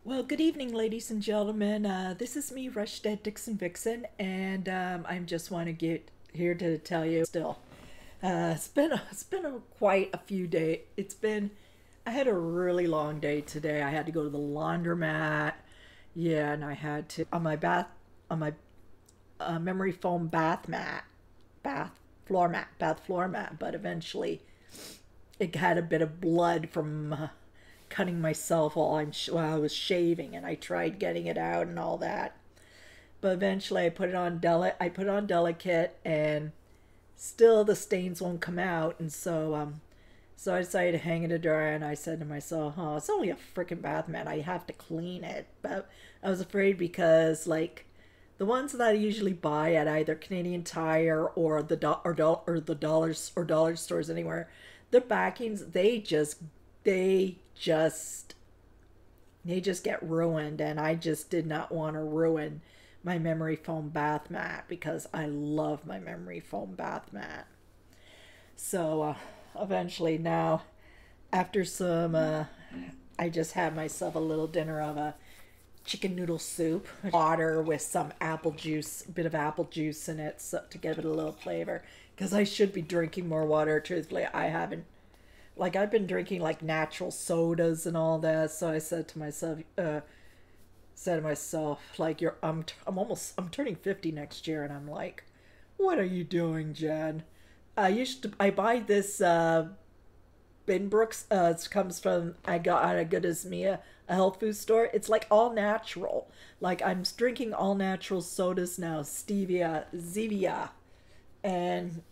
Well, good evening, ladies and gentlemen. This is me, Rush Dead Dixon Vixen, and I just want to get here to tell you. Still, it's been quite a few days. I had a really long day today. I had to go to the laundromat, yeah, and I had to on my memory foam bath floor mat, but eventually it had a bit of blood from cutting myself while I was shaving, and I tried getting it out and all that. But eventually, I put it on delicate, and still the stains won't come out, and so I decided to hang it to dry. And I said to myself, "Oh, it's only a freaking bath mat. I have to clean it." But I was afraid because the ones that I usually buy at either Canadian Tire or dollar stores anywhere, the backings they just get ruined, and I just did not want to ruin my memory foam bath mat because I love my memory foam bath mat. So eventually now, after I just had myself a little dinner of a chicken noodle soup, water with some apple juice, a bit of apple juice in it, so, to give it a little flavor. Because I should be drinking more water. Truthfully, I haven't. I've been drinking natural sodas and all that. So I said to myself, I'm turning 50 next year, and I'm like, what are you doing, Jen? I buy this Binbrooks. It comes from, I got at a Good As Mia, a health food store. It's all natural. I'm drinking all natural sodas now, stevia, Zevia, and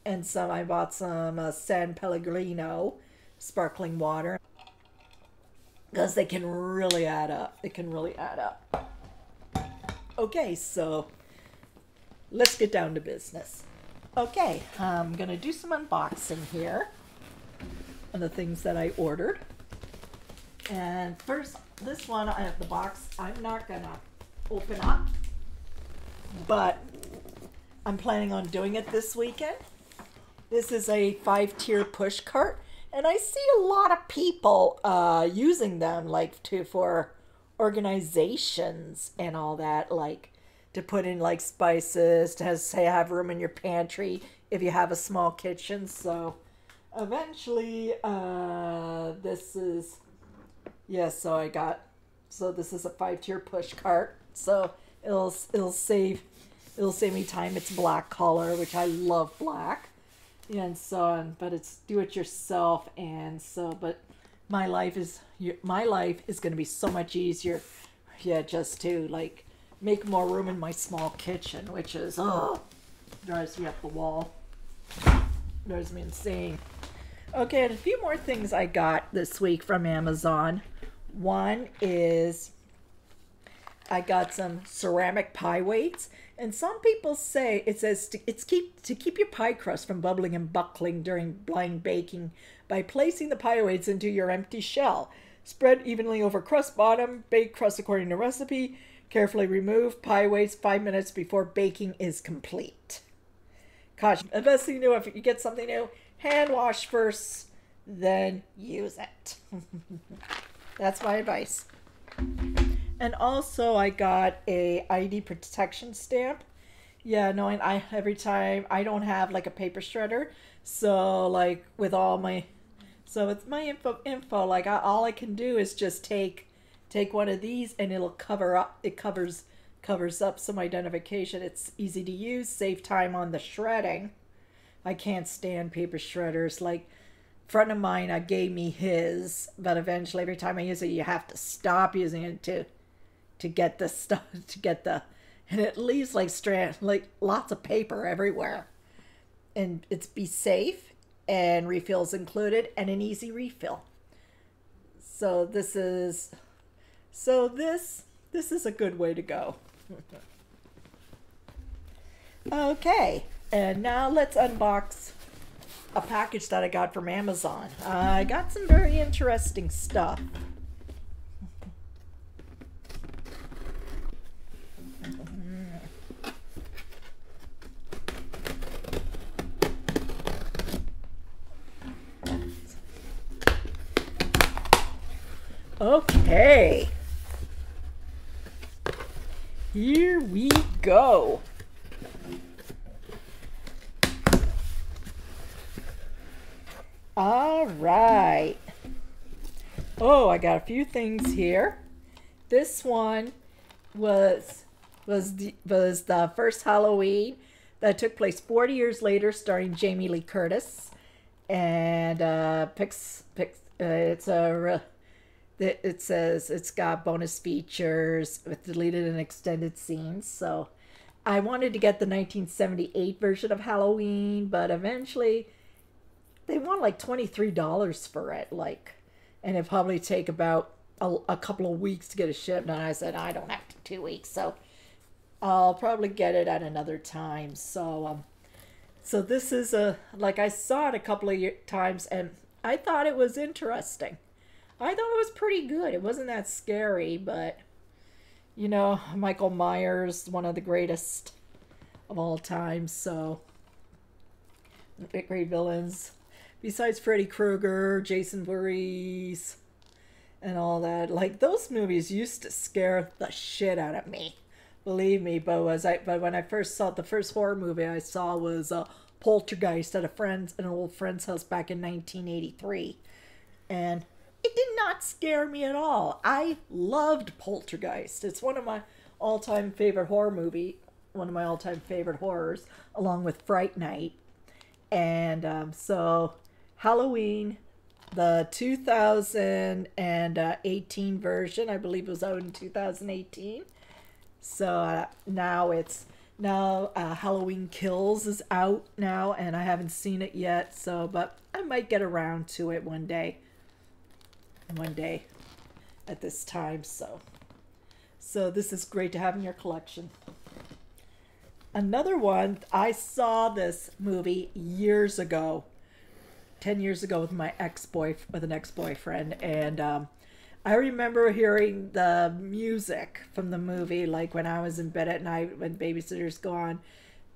I bought some San Pellegrino sparkling water because they can really add up. It can really add up. Okay, so let's get down to business. Okay, I'm gonna do some unboxing here of the things that I ordered. And first, this one, I have the box. I'm not gonna open up, but I'm planning on doing it this weekend. This is a 5-tier push cart, and I see a lot of people using them for organizations and all that, to put in spices, to have room in your pantry if you have a small kitchen. So eventually this is this is a 5-tier push cart, so it'll save me time. It's black color, which I love black, and so on, but it's do it yourself. And so, but my life is going to be so much easier, just to make more room in my small kitchen, which is drives me up the wall, drives me insane. Okay, and a few more things I got this week from Amazon. One is I got some ceramic pie weights, and some people say it says to keep your pie crust from bubbling and buckling during blind baking by placing the pie weights into your empty shell. Spread evenly over crust bottom, bake crust according to recipe. Carefully remove pie weights 5 minutes before baking is complete. Caution: the best thing to do if you get something new, hand wash first, then use it. That's my advice. And also I got a ID protection stamp. Yeah, knowing every time I don't have a paper shredder, so with all my, so it's my info all I can do is just take one of these, and it'll covers up some identification. It's easy to use, save time on the shredding. I can't stand paper shredders. Friend of mine gave me his, but eventually every time I use it, you have to stop using it to get the stuff, and it leaves lots of paper everywhere. And it's be safe, and refills included, and an easy refill. So this is a good way to go. Okay, and now let's unbox a package that I got from Amazon. I got some very interesting stuff. Okay. here we go. All right. Oh, I got a few things here. This one was the first Halloween that took place 40 years later, starring Jamie Lee Curtis, and it says it's got bonus features with deleted and extended scenes. So I wanted to get the 1978 version of Halloween, but eventually they want like $23 for it, and it probably take about a couple of weeks to get it shipped. And I said I don't have 2 weeks, so I'll probably get it at another time. So this is I saw it a couple of times, and I thought it was interesting. I thought it was pretty good. It wasn't that scary, but Michael Myers, one of the greatest of all time. So great villains. Besides Freddy Krueger, Jason Voorhees, and all that, those movies used to scare the shit out of me. Believe me, but when I first saw it, the first horror movie I saw was Poltergeist at an old friend's house back in 1983, and it did not scare me at all. I loved Poltergeist. It's one of my all-time favorite one of my all-time favorite horrors, along with Fright Night. And so Halloween, the 2018 version, I believe it was out in 2018. So now Halloween Kills is out now, and I haven't seen it yet. But I might get around to it one day at this time. So this is great to have in your collection. Another one, I saw this movie years ago, 10 years ago with an ex-boyfriend, and I remember hearing the music from the movie, when I was in bed at night when babysitters go on.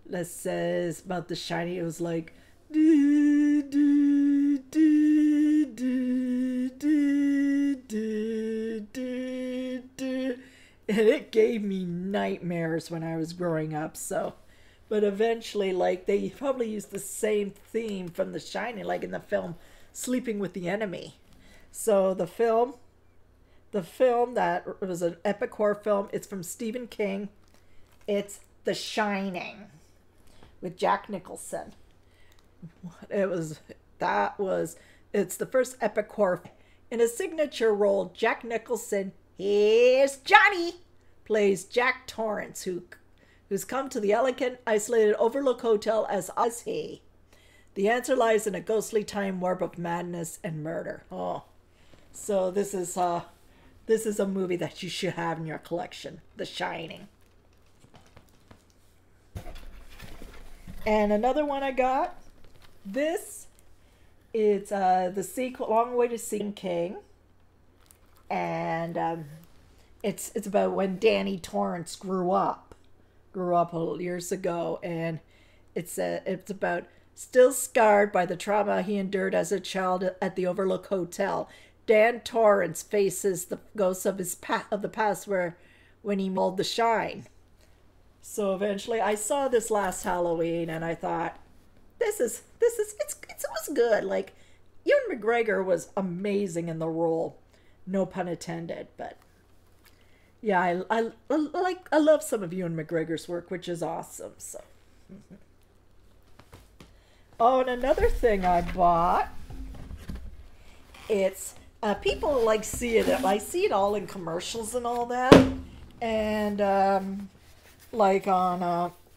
That says about The Shining, it was like, do, do, do, do, do, do, do, do. And it gave me nightmares when I was growing up. But eventually, they probably used the same theme from The Shining, in the film Sleeping with the Enemy. So the film that was an epic horror film, it's from Stephen King. It's The Shining with Jack Nicholson. It's the first epic horror. In a signature role, Jack Nicholson, here's Johnny, plays Jack Torrance, who's come to the elegant, isolated Overlook Hotel as he. The answer lies in a ghostly time warp of madness and murder. Oh, so this is a movie that you should have in your collection, The Shining. And another one I got. This is the sequel, Long Way to Stephen King. And it's about when Danny Torrance grew up years ago, and it's about still scarred by the trauma he endured as a child at the Overlook Hotel. Dan Torrance faces the ghosts of the past when he mauled the Shine. So eventually, I saw this last Halloween, and I thought, it was good. Ewan McGregor was amazing in the role. No pun intended, but yeah, I love some of Ewan McGregor's work, which is awesome. So, oh, and another thing I bought, it's people see it. I see it all in commercials and all that, and on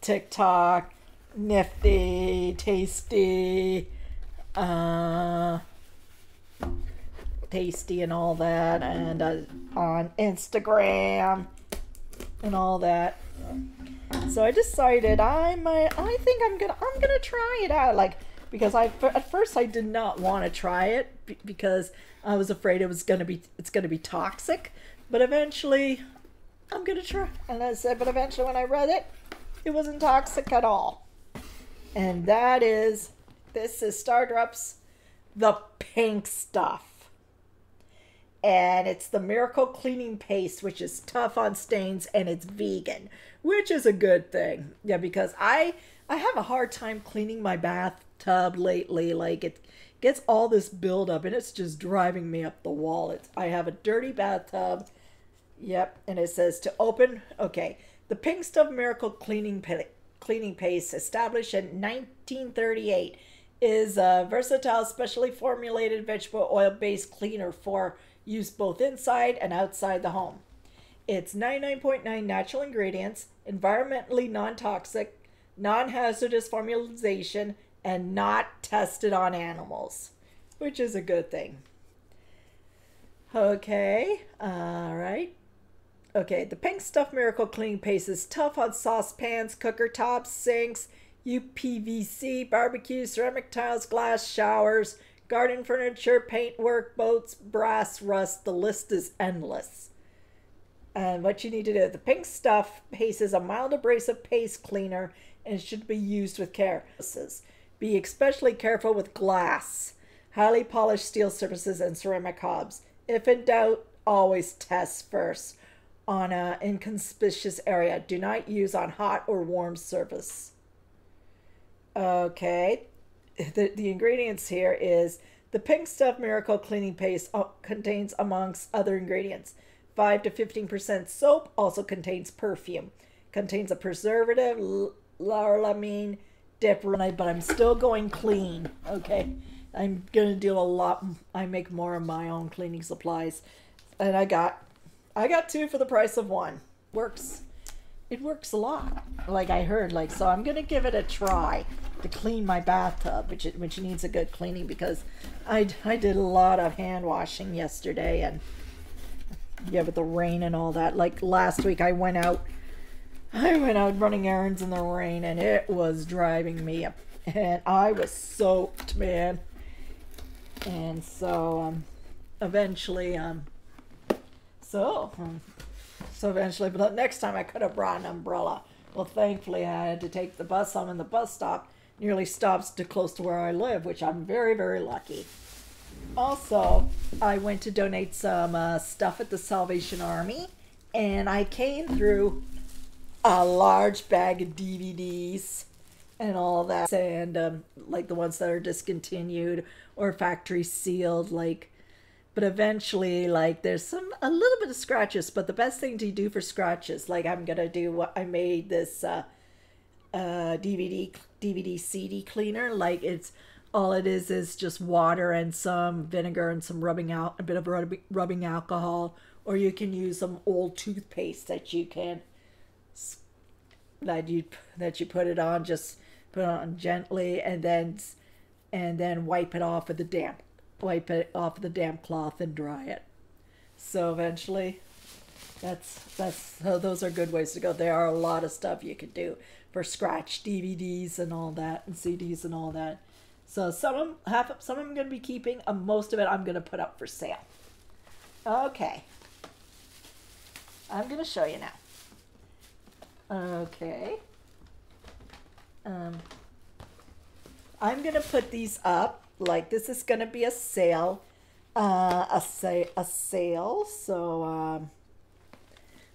TikTok, Nifty, Tasty, Tasty and all that, and on Instagram and all that. So I decided I think I'm gonna try it out, because at first I did not want to try it because I was afraid it's gonna be toxic, but eventually I'm gonna try. And but eventually when I read it, it wasn't toxic at all. And this is Stardrop's The Pink Stuff. and it's the Miracle Cleaning Paste, which is tough on stains and it's vegan, which is a good thing. Yeah, because I have a hard time cleaning my bathtub lately. Like it gets all this buildup and it's just driving me up the wall. I have a dirty bathtub. Yep, and it says to open. Okay, the Pink Stuff Miracle Cleaning Paste, established in 1938, is a versatile, specially formulated vegetable oil-based cleaner for use both inside and outside the home. It's 99.9 natural ingredients, environmentally non-toxic, non-hazardous formulation, and not tested on animals, which is a good thing. Okay, all right. Okay, the Pink Stuff Miracle Cleaning Paste is tough on saucepans, cooker tops, sinks, UPVC, barbecue, ceramic tiles, glass, showers, garden furniture, paintwork, boats, brass, rust. The list is endless. And what you need to do, the Pink Stuff Paste is a mild abrasive paste cleaner and should be used with care. Be especially careful with glass, highly polished steel surfaces, and ceramic hobs. If in doubt, always test first on an inconspicuous area. Do not use on hot or warm surface. Okay, the ingredients here is the Pink Stuff Miracle Cleaning Paste contains, amongst other ingredients, 5 to 15% soap, also contains perfume, contains a preservative, laurelamine, but I'm still going clean. Okay, I'm gonna do a lot. I make more of my own cleaning supplies, and I got two for the price of one. It works a lot, like I heard. Like, so I'm gonna give it a try to clean my bathtub, which needs a good cleaning, because I did a lot of hand washing yesterday, and yeah, with the rain and all that. Like last week, I went out running errands in the rain, and it was driving me up, and I was soaked, man. And so eventually, but next time I could have brought an umbrella. Well, thankfully I had to take the bus home, and the bus stop nearly stops too close to where I live, which I'm very, very lucky. Also, I went to donate some stuff at the Salvation Army, and I came through a large bag of DVDs and all that, and like the ones that are discontinued or factory sealed, like. But eventually, like, there's a little bit of scratches, but the best thing to do for scratches, like I'm gonna do what I made this DVD CD cleaner. Like, all it is just water and some vinegar and some a bit of rubbing alcohol, or you can use some old toothpaste that you put it on, just put it on gently, and then wipe it off with the damp cloth and dry it. So eventually, those are good ways to go. There are a lot of stuff you could do for scratch DVDs and all that, and CDs and all that. So some of them I'm going to be keeping. Most of it I'm going to put up for sale. Okay, I'm going to show you now. Okay, I'm going to put these up. Like, this is going to be a sale, so,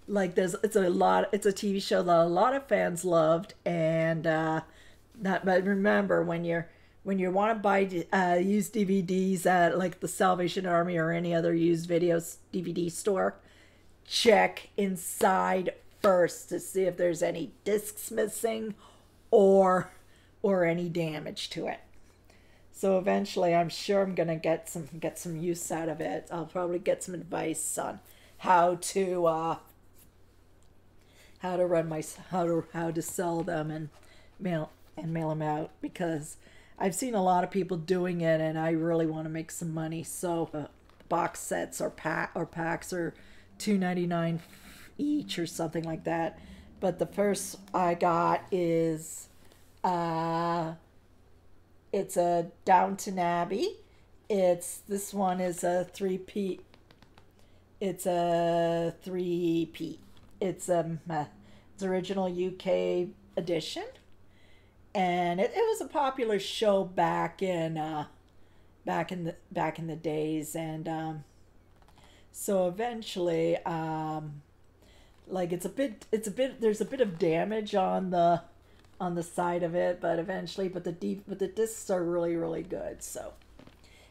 like, it's a TV show that a lot of fans loved, and, but remember, when you want to buy, used DVDs at, like, the Salvation Army or any other used DVD store, check inside first to see if there's any discs missing or any damage to it. So eventually, I'm sure I'm gonna get some use out of it. I'll probably get some advice on how to sell them and mail them out, because I've seen a lot of people doing it, and I really want to make some money. So box sets or packs are $2.99 each or something like that. But the first I got is it's a Downton Abbey. This one is a 3-peat. It's a 3-peat. It's original UK edition, and it was a popular show back in the days, and So eventually, like there's a bit of damage on the side of it, but eventually, but the discs are really really good. So,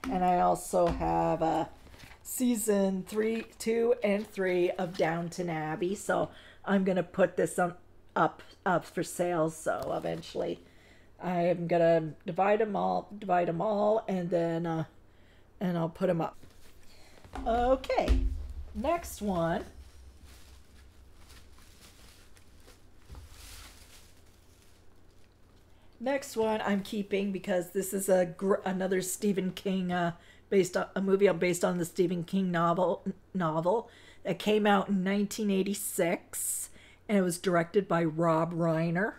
and I also have season 2 and 3 of Downton Abbey. So I'm gonna put this up for sale. So eventually, I'm gonna divide them all, and I'll put them up. Okay, next one. Next one I'm keeping because this is another Stephen King based on a movie based on the Stephen King novel that came out in 1986, and it was directed by Rob Reiner.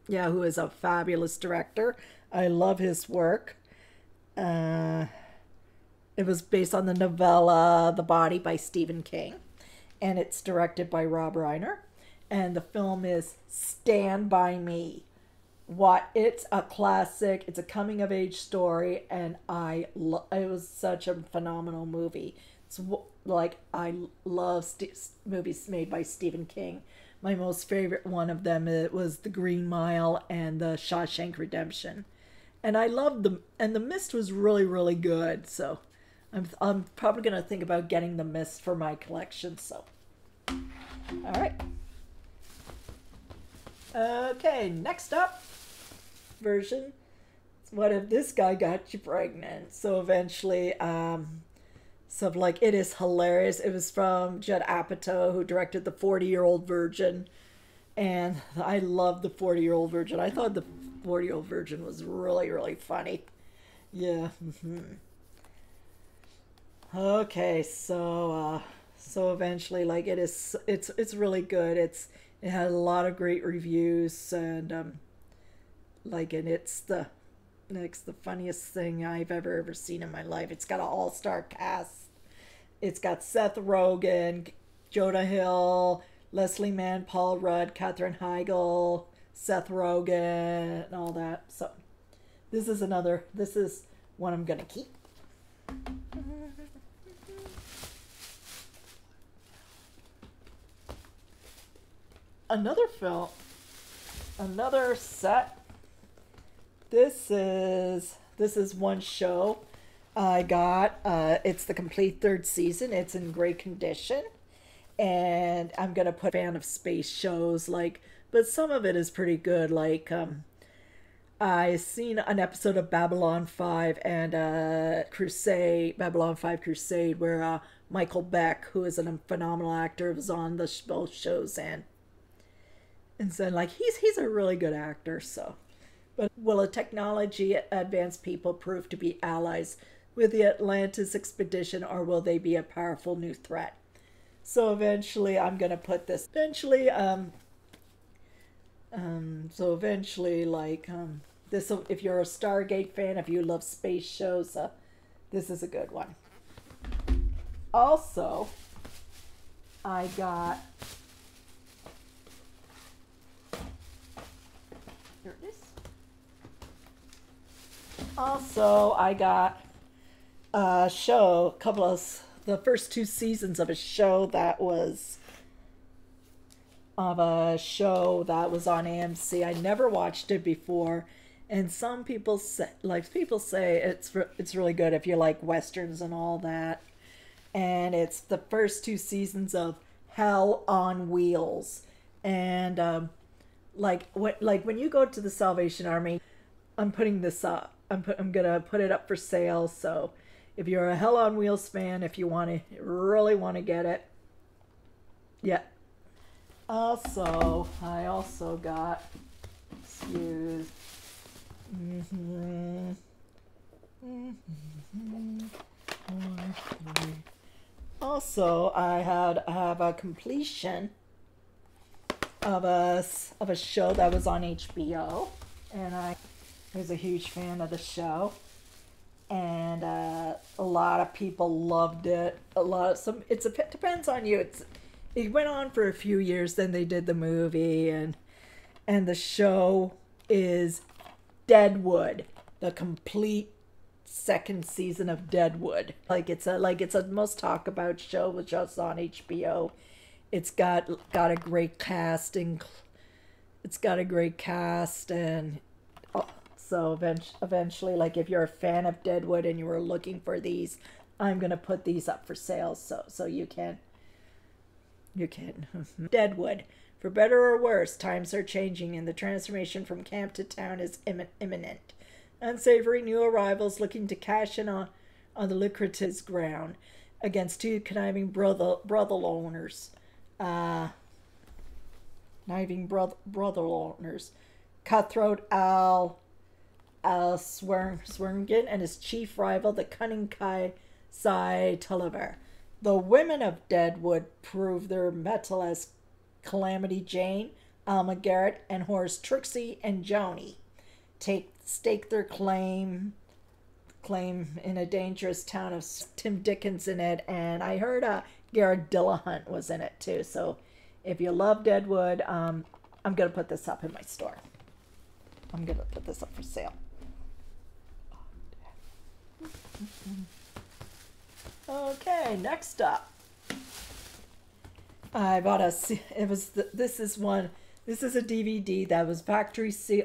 Yeah, who is a fabulous director. I love his work. Uh, it was based on the novella The Body by Stephen King, and it's directed by Rob Reiner. And the film is Stand By Me. What It's a classic. It's a coming of age story, and it was such a phenomenal movie. It's like I love movies made by Stephen King. My most favorite one of them it was The Green Mile and The Shawshank Redemption, and I loved them. And The Mist was really really good. So I'm probably gonna think about getting The Mist for my collection. So all right. Okay, next up version. What if this guy got you pregnant? So eventually, so like it is hilarious. It was from Judd Apatow, who directed The 40-Year-Old Virgin, and I love The 40-Year-Old Virgin. I thought The 40-Year-Old Virgin was really really funny. Yeah. Okay, so eventually, like it's really good. It had a lot of great reviews, and and it's the funniest thing I've ever seen in my life. It's got an all-star cast. It's got Seth Rogen, Jonah Hill, Leslie Mann, Paul Rudd, Katherine Heigl, Seth Rogen, and all that. So this is one I'm gonna keep. Another film, another set. This is one show I got. It's the complete third season. It's in great condition, and I'm gonna put a fan of space shows but some of it is pretty good. I seen an episode of Babylon 5 and Babylon 5 Crusade, where Michael Beck, who is a phenomenal actor, was on both shows, and so he's a really good actor. So, but will a technology advanced people prove to be allies with the Atlantis expedition, or will they be a powerful new threat? So eventually, I'm gonna put this. This. If you're a Stargate fan, if you love space shows, this is a good one. Also, I got. Here it is. Also, I got a show, the first 2 seasons of a show that was on AMC. I never watched it before, and some people say it's really good if you like westerns and all that. And it's the first 2 seasons of Hell on Wheels, and when you go to the Salvation Army, I'm putting this up. I'm gonna put it up for sale. So if you're a Hell on Wheels fan, if you really want to get it, yeah. Also, I also got, excuse. Also, I have a completion of a show that was on HBO, and I was a huge fan of the show, and a lot of people loved it. It depends on you. It went on for a few years, then they did the movie, and the show is Deadwood, the complete second season of Deadwood. Like it's a most talk about show, which is on HBO. It's got a great casting. It's got a great cast, and so eventually, like if you're a fan of Deadwood and you were looking for these, I'm gonna put these up for sale, so you can Deadwood. For better or worse, times are changing, and the transformation from camp to town is imminent. Unsavory new arrivals looking to cash in on the lucrative ground against two conniving brothel owners. Brother owners. Cutthroat Al Swearingen and his chief rival, the cunning Kai Sai Tulliver. The women of Deadwood prove their mettle as Calamity Jane, Alma Garrett, and Horace Trixie and Joni stake their claim in a dangerous town of Tim Dickens in it, and I heard Garrett Dillahunt was in it too. So if you love Deadwood, I'm gonna put this up in my store. I'm gonna put this up for sale. Okay, next up, I bought this is a DVD that was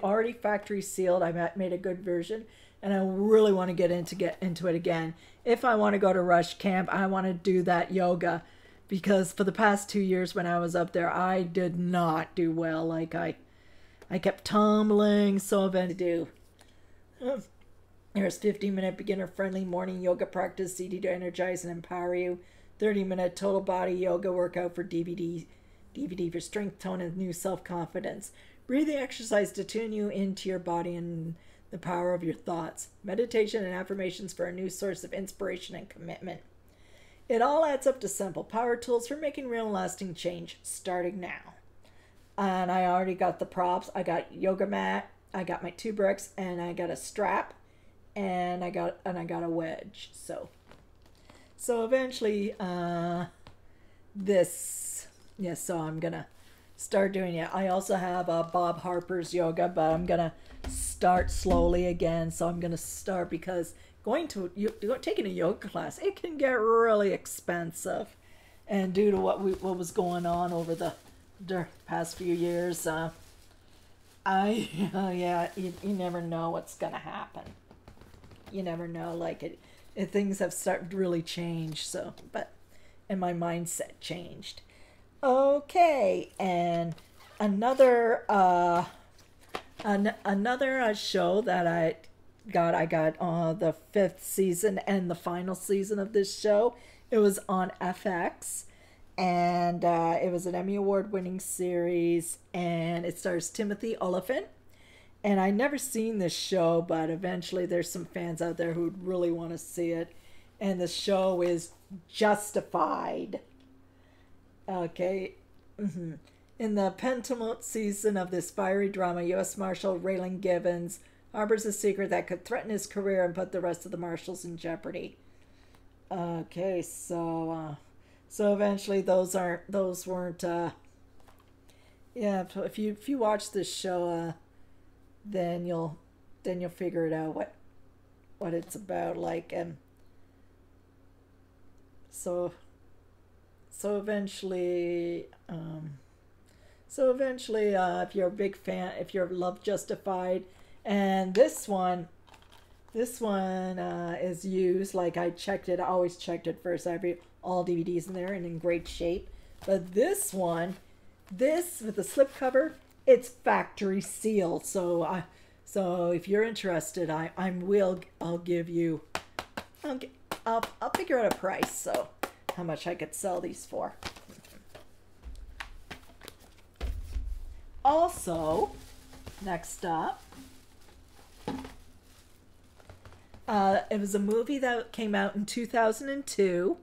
already factory sealed. I made a good version, and I really want to get into it again. If I want to go to Rush Camp, I want to do that yoga, because for the past 2 years when I was up there, I did not do well. Like I kept tumbling, so eventually There's 15-minute beginner-friendly morning yoga practice, CD to energize and empower you. 30-minute total body yoga workout for DVD for strength, tone, and new self-confidence. Breathing exercise to tune you into your body and the power of your thoughts. Meditation and affirmations for a new source of inspiration and commitment. It all adds up to simple power tools for making real and lasting change, starting now. And I already got the props. I got yoga mat, I got my 2 bricks, and I got a strap, and I got a wedge. So eventually, so I'm gonna start doing it. I also have Bob Harper's yoga, but I'm gonna start slowly again. So I'm gonna start, because taking a yoga class, it can get really expensive, and due to what was going on over the past few years, you never know what's gonna happen. You never know, things have started to really change. And my mindset changed. Okay, and another show that I got the 5th season and the final season of this show. It was on FX, and it was an Emmy Award winning series, and it stars Timothy Olyphant. And I never seen this show, but eventually there's some fans out there who'd really want to see it. And the show is Justified. Okay. In the penultimate season of this fiery drama, U.S. Marshal Raylan Givens harbors a secret that could threaten his career and put the rest of the marshals in jeopardy. Okay, so eventually those weren't. If you watch this show, then you'll figure it out what it's about. Eventually, if you're a big fan, if you love Justified, and this one is used. Like, I always checked it first. I have all DVDs in there and in great shape. But this one, with the slipcover, it's factory sealed. So if you're interested, I'll figure out a price. So how much I could sell these for. Also, next up, it was a movie that came out in 2002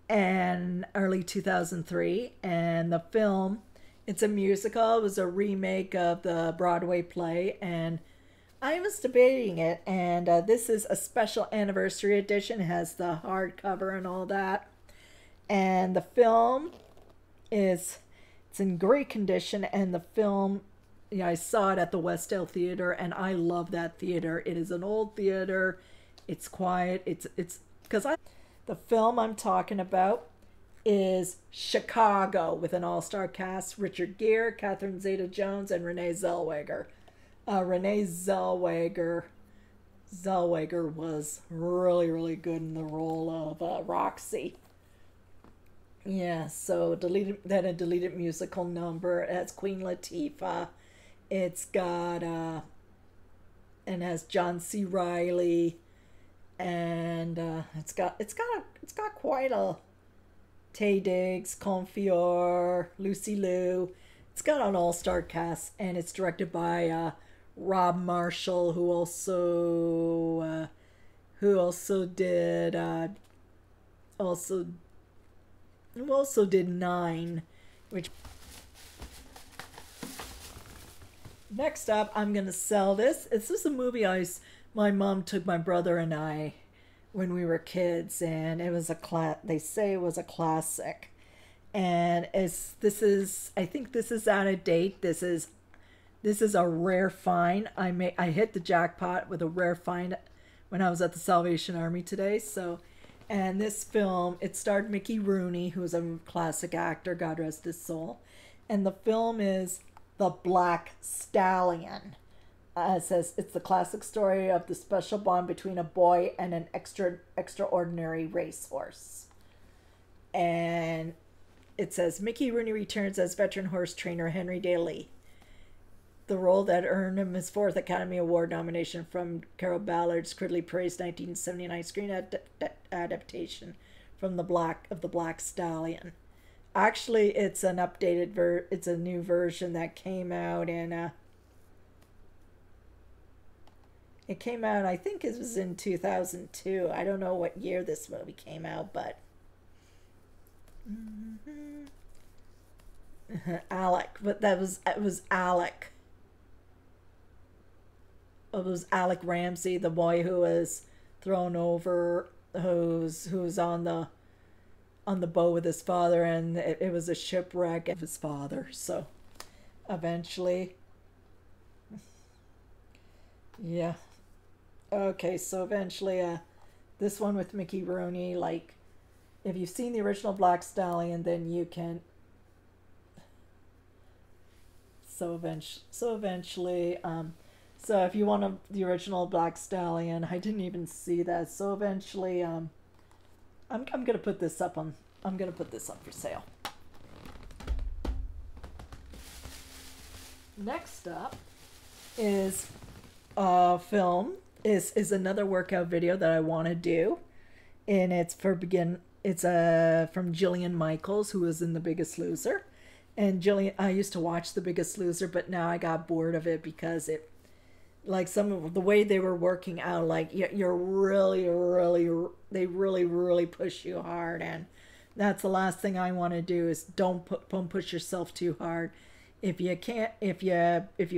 and early 2003, and the film, it's a musical. It was a remake of the Broadway play, and I was debating it, and this is a special anniversary edition. It has the hardcover and all that, and the film it's in great condition, and the film, I saw it at the West End Theater, and I love that theater. It is an old theater. It's quiet. It's because I the film I'm talking about is Chicago with an all-star cast: Richard Gere, Catherine Zeta-Jones, and Renee Zellweger. Renee Zellweger was really, really good in the role of Roxy. Yeah, so a deleted musical number. It has Queen Latifah. It's got and has John C. Riley, and it's got quite a Tay Diggs, Confior, Lucy Liu. It's got an all-star cast, and it's directed by Rob Marshall, who also did Nine, which. Next up, I'm gonna sell this. This is a movie my mom took my brother and I when we were kids, and it was they say it was a classic, and I think this is out of date. This is a rare find. I hit the jackpot with a rare find when I was at the Salvation Army today. So, and this film, it starred Mickey Rooney, who is a classic actor, God rest his soul, and the film is The Black Stallion. It says it's the classic story of the special bond between a boy and an extraordinary racehorse. And it says Mickey Rooney returns as veteran horse trainer Henry Daly, the role that earned him his 4th Academy Award nomination from Carol Ballard's critically praised 1979 screen adaptation from the Black Stallion. Actually, it's an updated it's a new version that came out in it came out, I think it was in 2002. I don't know what year this movie came out, but Alec, but it was Alec. It was Alec Ramsey, the boy who was thrown over, who's on the boat with his father, and it was a shipwreck of his father. So eventually, yeah. Okay, so eventually, this one with Mickey Rooney, like, if you've seen the original Black Stallion, then you can. So eventually, so if you want the original Black Stallion, I didn't even see that. So eventually, I'm gonna put this up for sale. Next up is a film. Is another workout video that I want to do, and it's from Jillian Michaels, who was in The Biggest Loser. And Jillian, I used to watch The Biggest Loser, but now I got bored of it because it, like, some of the way they were working out, like, you're really, they really push you hard, and that's the last thing I want to do is don't push yourself too hard. If you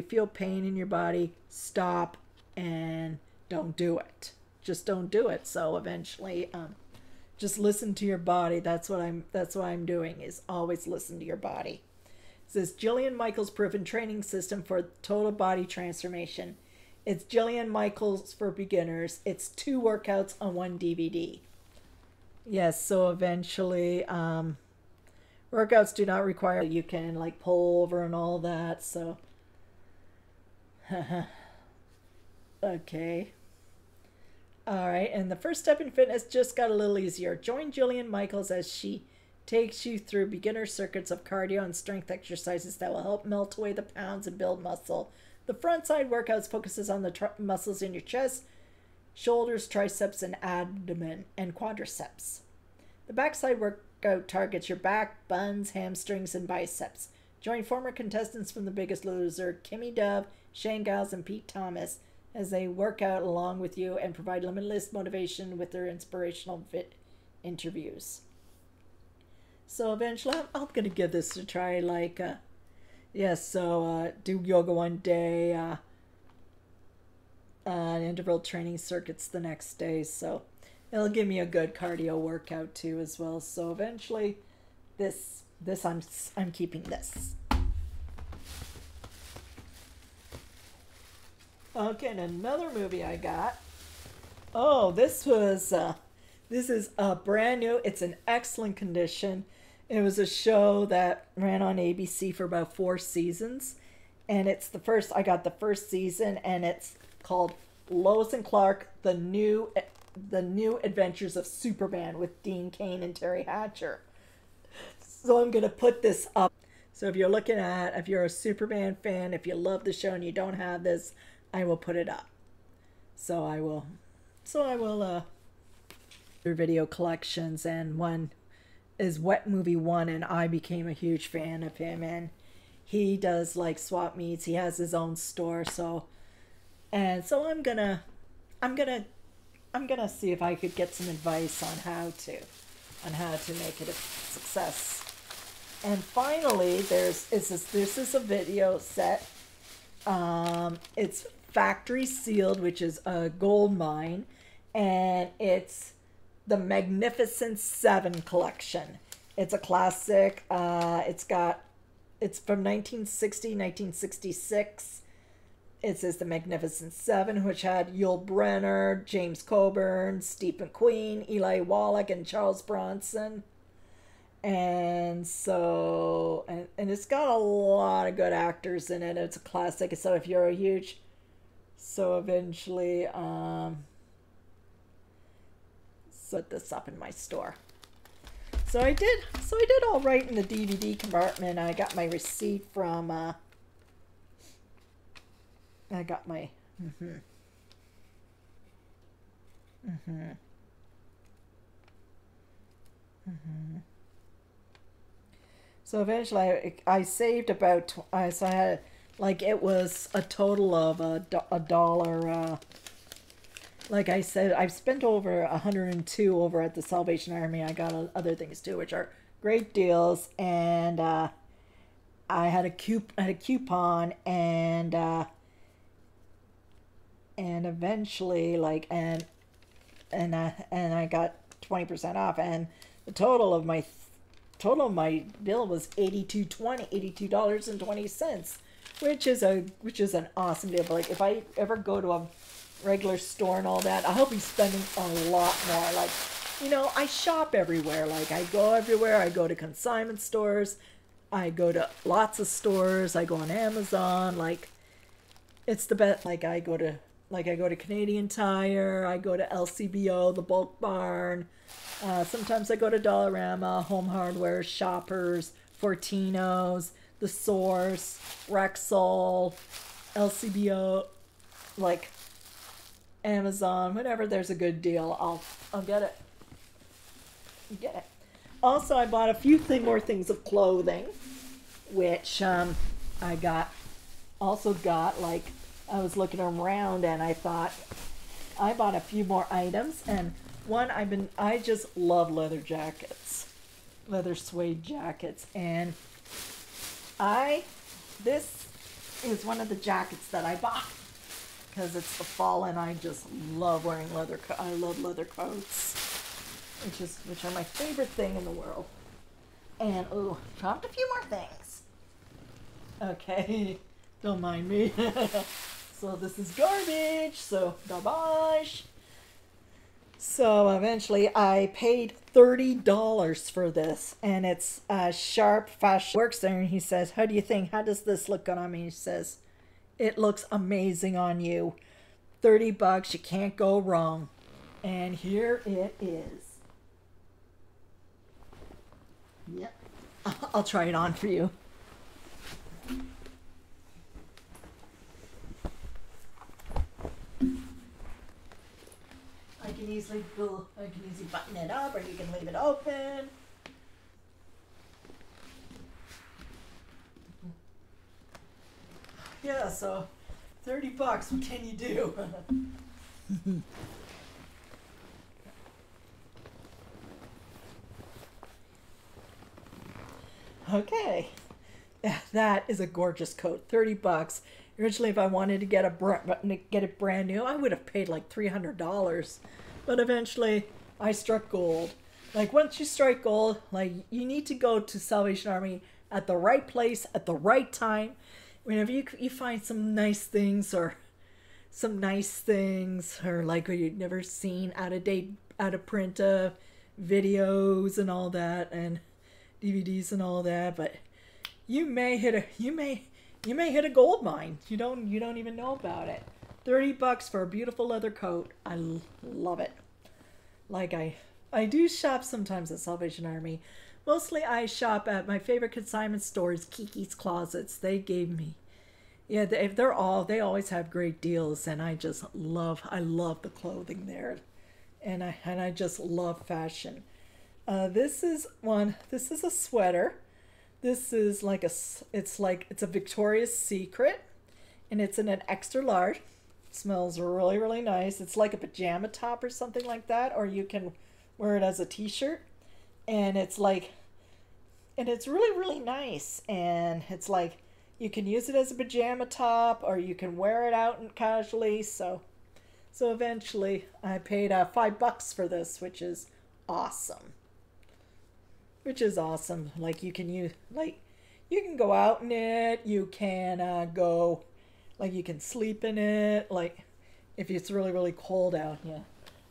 feel pain in your body, stop and don't do it. Just don't do it. So eventually, just listen to your body. That's what I'm doing, is always listen to your body. It says Jillian Michaels proven training system for total body transformation. It's Jillian Michaels for beginners. It's 2 workouts on 1 DVD. Yes, so eventually, workouts do not require you can like pull over and all that. So, okay. All right, and the first step in fitness just got a little easier. Join Jillian Michaels as she takes you through beginner circuits of cardio and strength exercises that will help melt away the pounds and build muscle. The front side workouts focuses on the muscles in your chest, shoulders, triceps, and abdomen, and quadriceps. The backside workout targets your back, buns, hamstrings, and biceps. Join former contestants from The Biggest Loser, Kimmy Dove, Shane Giles, and Pete Thomas, as they work out along with you and provide limitless motivation with their inspirational interviews. So eventually, I'm going to give this a try. Like, do yoga one day, interval training circuits the next day. So it'll give me a good cardio workout too as well. So eventually, I'm keeping this. Okay, and another movie I got Oh, this is brand new. It's in excellent condition. It was a show that ran on ABC for about 4 seasons, and it's the first. I got the first season, and it's called Lois and Clark: The New Adventures of Superman with Dean Cain and Terry Hatcher. So I'm gonna put this up. So if you're a Superman fan, if you love the show and you don't have this, I will put it up. So I will. So I will. Their video collections, and one is Wet Movie One, and I became a huge fan of him. And he does like swap meets. He has his own store. So I'm gonna, I'm gonna see if I could get some advice on how to make it a success. And finally, this is a video set. It's factory sealed, which is a Goldmine, and it's the Magnificent Seven collection. It's a classic. It's from 1960, 1966. It says the Magnificent Seven, which had Yul Brynner, James Coburn, Steve McQueen, Eli Wallach, and Charles Bronson. And and it's got a lot of good actors in it. It's a classic. So if you're a huge, so eventually, put this up in my store. So I did all right in the DVD compartment. I got my receipt from, I got my, So eventually I saved about, so I had, like, it was a total of a dollar, like I said, I've spent over 102 over at the Salvation Army. I got other things too, which are great deals, and I had a coupon, and eventually, like, and I got 20% off, and the total of my bill was $82.20, which is an awesome deal. But like, if I ever go to a regular store and all that, I'll be spending a lot more. Like, I shop everywhere. Like, I go everywhere. I go to consignment stores. I go to lots of stores. I go on Amazon. Like, it's the best. Like, I go to Canadian Tire. I go to LCBO, the Bulk Barn. Sometimes I go to Dollarama, Home Hardware, Shoppers, Fortino's, The Source, Rexall, LCBO, like Amazon. Whenever there's a good deal, I'll get it. Get it. Also, I bought a few more things of clothing, which I got like, I was looking around and I thought I bought a few more items, and one, I just love leather jackets, leather suede jackets, and this is one of the jackets that I bought because it's the fall and I just love wearing leather. I love leather coats, which are my favorite thing in the world. And dropped a few more things. Okay, don't mind me. So this is garbage. So garbage. So eventually I paid $30 for this, and it's Sharp Fashion works there, and he says, how do you think? How does this look good on me? He says, it looks amazing on you. $30, you can't go wrong. And here it is. Yep. I'll try it on for you. I can easily button it up, or you can leave it open. Yeah, so $30, what can you do? Okay, that is a gorgeous coat. $30. Originally, if I wanted to get it brand new, I would have paid like $300. But eventually, I struck gold. Like, once you strike gold, like, you need to go to Salvation Army at the right place at the right time. Whenever you find some nice things, or some nice things, or like what you'd never seen, out of date, out of print videos and all that, and DVDs and all that. But you may hit a you may hit a gold mine. You don't even know about it. $30 for a beautiful leather coat. I love it. Like I do shop sometimes at Salvation Army. Mostly I shop at my favorite consignment stores, Kiki's Closets. They gave me, yeah, they always have great deals, and I love the clothing there, and I just love fashion. This is a sweater. This is like it's a Victoria's Secret, and it's in an extra large. It smells really, really nice. It's like a pajama top or something like that, or you can wear it as a t-shirt, and it's really, really nice. And it's like you can use it as a pajama top, or you can wear it out and casually. So eventually I paid $5 for this, which is awesome. Like you can go out in it. You can you can sleep in it. Like if it's really, really cold out, yeah,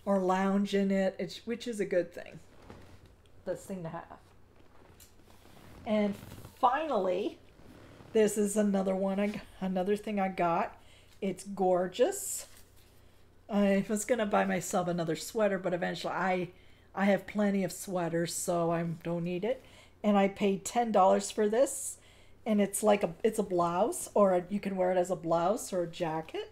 or lounge in it. Which is a good thing. Best thing to have. And finally, this is another thing I got. It's gorgeous. I was gonna buy myself another sweater, but eventually I have plenty of sweaters, so I don't need it. And I paid $10 for this, and it's a blouse, or you can wear it as a blouse or a jacket.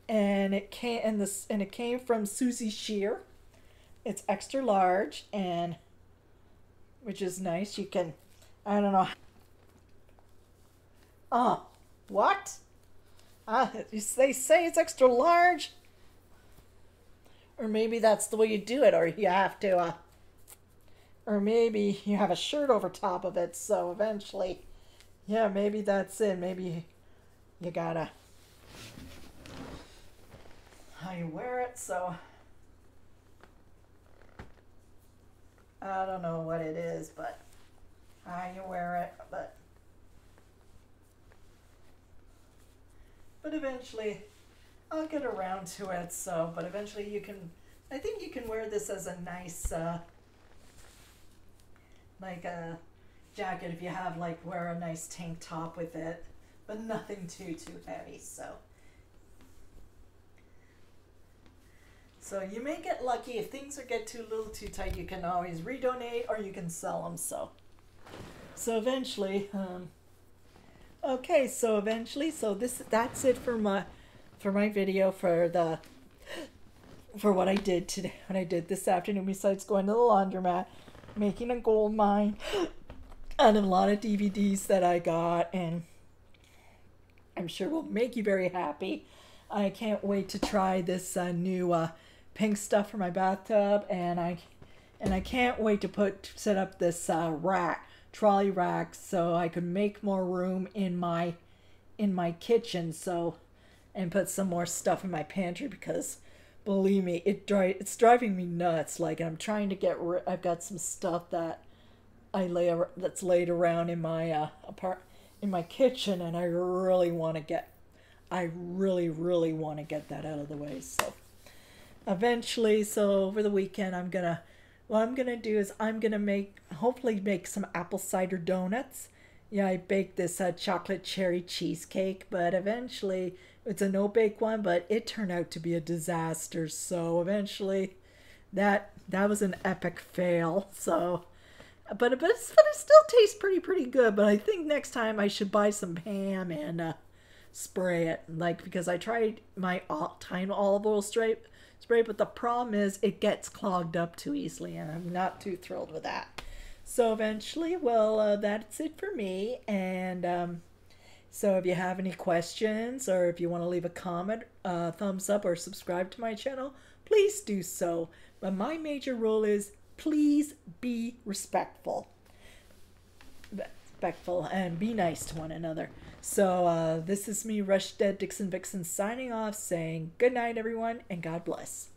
And it came from Susie Shear. It's extra large, and which is nice. You can, I don't know. Oh, what? They say it's extra large. Or maybe that's the way you do it, or you have to, or maybe you have a shirt over top of it, so eventually, yeah, maybe that's it. Maybe you gotta, how you wear it, so I don't know what it is, but how you wear it, but eventually I'll get around to it. So, but eventually I think you can wear this as a nice, like a jacket if you have, wear a nice tank top with it, but nothing too heavy. So you may get lucky. If things get a little too tight, you can always redonate, or you can sell them. So eventually, okay. So eventually, that's it for my video for what I did today. What I did this afternoon, besides going to the laundromat, making a gold mine, and a lot of DVDs that I got, and I'm sure will make you very happy. I can't wait to try this new pink stuff for my bathtub, and I can't wait to set up this trolley rack, so I could make more room in my kitchen, and put some more stuff in my pantry, because believe me, it's driving me nuts. I'm trying to I've got some stuff that that's laid around in my in my kitchen, and I really want to get that out of the way. So eventually, over the weekend, what I'm gonna do is I'm gonna hopefully make some apple cider donuts. Yeah, I baked this chocolate cherry cheesecake, but eventually it's a no-bake one, but it turned out to be a disaster. So eventually that was an epic fail. So, but it still tastes pretty good. But I think next time I should buy some ham and spray it, because I tried my thyme olive oil spray, but the problem is it gets clogged up too easily, and I'm not too thrilled with that. So eventually, well, that's it for me. And so if you have any questions, or if you want to leave a comment, thumbs up, or subscribe to my channel, please do so. But my major rule is please be respectful and be nice to one another. So this is me, Rush Dead Dixon Vixen, signing off, saying good night, everyone, and God bless.